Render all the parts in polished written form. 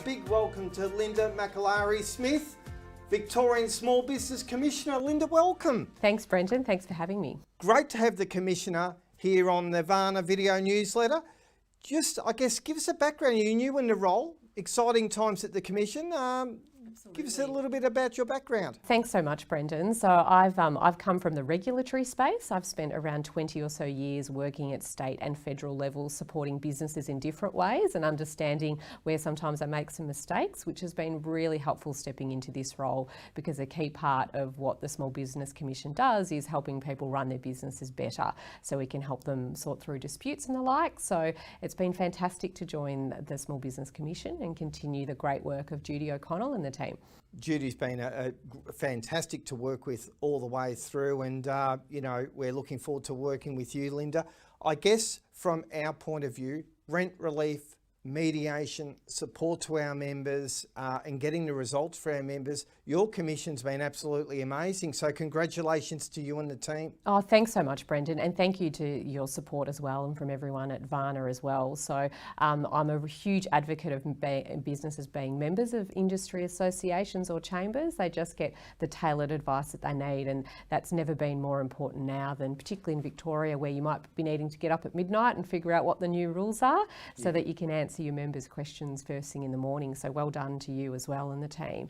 big welcome to Linda McAlary-Smith, Victorian Small Business Commissioner. Linda, welcome. Thanks, Brendan. Thanks for having me. Great to have the Commissioner here on the VANA video newsletter. Just, I guess, give us a background. You're new in the role, exciting times at the Commission. Give us a little bit about your background. Thanks so much, Brendan. So I've come from the regulatory space. I've spent around 20 or so years working at state and federal levels, supporting businesses in different ways and understanding where sometimes I make some mistakes, which has been really helpful stepping into this role, because a key part of what the Small Business Commission does is helping people run their businesses better, so we can help them sort through disputes and the like. So it's been fantastic to join the Small Business Commission and continue the great work of Judy O'Connell and the team. Judy's been fantastic to work with all the way through, and you know, we're looking forward to working with you, Linda. I guess from our point of view, rent relief, mediation, support to our members, and getting the results for our members, your commission's been absolutely amazing. So congratulations to you and the team. Oh, thanks so much, Brendan, and thank you to your support as well, and from everyone at VANA as well. So I'm a huge advocate of businesses being members of industry associations or chambers. They just get the tailored advice that they need, and that's never been more important now than particularly in Victoria, where you might be needing to get up at midnight and figure out what the new rules are, so that you can answer your members' questions first thing in the morning. So well done to you as well and the team.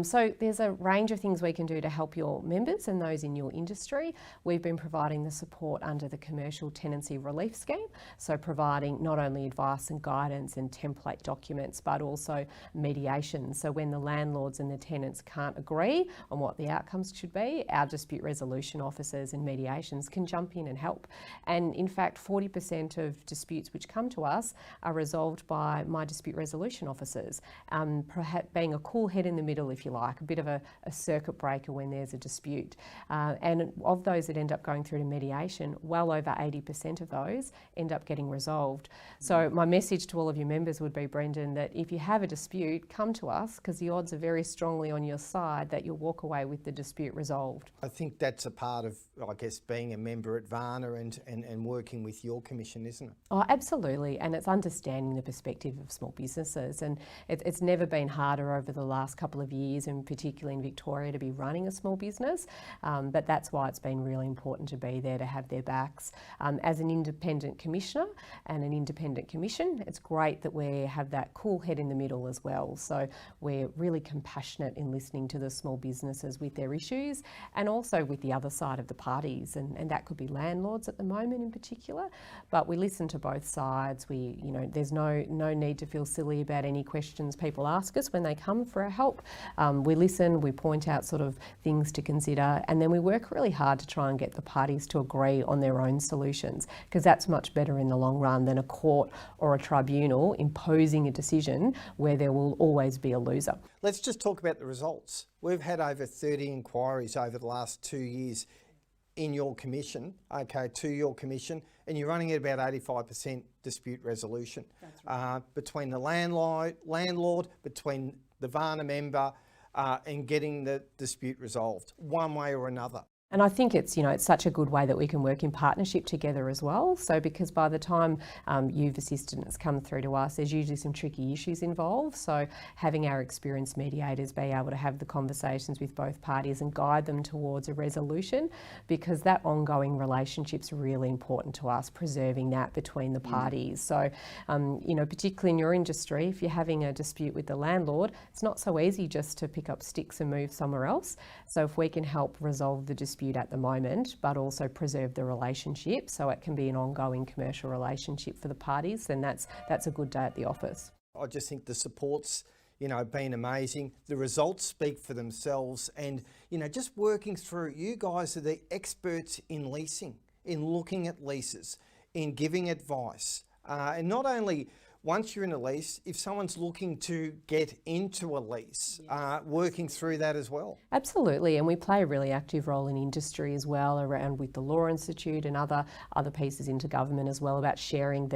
So there's a range of things we can do to help your members and those in your industry. We've been providing the support under the Commercial Tenancy Relief Scheme, so providing not only advice and guidance and template documents, but also mediation. So when the landlords and the tenants can't agree on what the outcomes should be, our dispute resolution officers and mediations can jump in and help. And in fact, 40% of disputes which come to us are resolved by my dispute resolution officers, perhaps being a cool head in the middle, if you like, a bit of a circuit breaker when there's a dispute. And of those that end up going through to mediation, well over 80% of those end up getting resolved. So my message to all of your members would be, Brendan, that if you have a dispute, come to us, because the odds are very strongly on your side that you'll walk away with the dispute resolved. I think that's a part of, I guess, being a member at VANA and working with your commission, isn't it? Oh, absolutely. And it's understanding the perspective of small businesses, and it's never been harder over the last couple of years, and particularly in Victoria, to be running a small business, but that's why it's been really important to be there to have their backs. As an independent commissioner and an independent commission, it's great that we have that cool head in the middle as well. So we're really compassionate in listening to the small businesses with their issues, and also with the other side of the parties, and that could be landlords at the moment in particular, but we listen to both sides. We, you know, there's no need to feel silly about any questions people ask us when they come for our help. We listen, we point out sort of things to consider, and then we work really hard to try and get the parties to agree on their own solutions, because that's much better in the long run than a court or a tribunal imposing a decision where there will always be a loser. Let's just talk about the results. We've had over 30 inquiries over the last 2 years in your commission, to your commission, and you're running at about 85% dispute resolution. That's right. Between the landlord, between the VANA member, and getting the dispute resolved, one way or another. And I think it's, you know, it's such a good way that we can work in partnership together as well. So because by the time you've assistants come through to us, there's usually some tricky issues involved. So having our experienced mediators be able to have the conversations with both parties and guide them towards a resolution, because that ongoing relationship's really important to us, preserving that between the parties. So, you know, particularly in your industry, if you're having a dispute with the landlord, it's not so easy just to pick up sticks and move somewhere else. So if we can help resolve the dispute at the moment, but also preserve the relationship so it can be an ongoing commercial relationship for the parties, then that's a good day at the office. I just think the support's, you know, been amazing. The results speak for themselves, and, you know, just working through, you guys are the experts in leasing, in looking at leases, in giving advice, and not only once you're in a lease, if someone's looking to get into a lease, working through that as well. Absolutely, and we play a really active role in industry as well, around with the Law Institute and other pieces into government as well, about sharing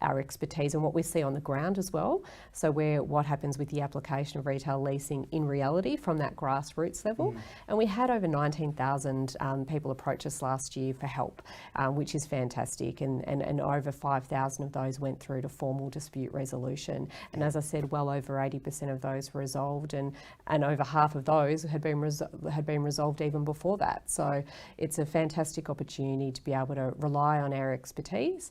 our expertise and what we see on the ground as well. So what happens with the application of retail leasing in reality from that grassroots level. And we had over 19,000 people approach us last year for help, which is fantastic, and over 5,000 of those went through to formal dispute dispute resolution. And as I said, well over 80% of those were resolved, and over half of those had been resolved even before that. So it's a fantastic opportunity to be able to rely on our expertise.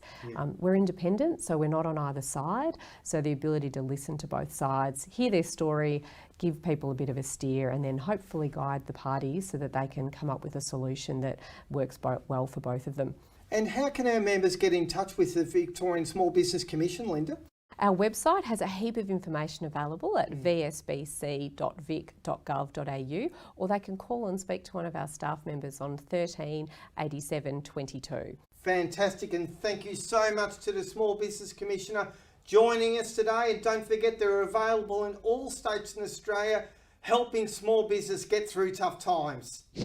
We're independent, so we're not on either side. So the ability to listen to both sides, hear their story, give people a bit of a steer, and then hopefully guide the parties so that they can come up with a solution that works well for both of them. And how can our members get in touch with the Victorian Small Business Commission, Linda? Our website has a heap of information available at vsbc.vic.gov.au, or they can call and speak to one of our staff members on 13 87 22. Fantastic, and thank you so much to the Small Business Commissioner joining us today. And don't forget, they're available in all states in Australia, helping small business get through tough times.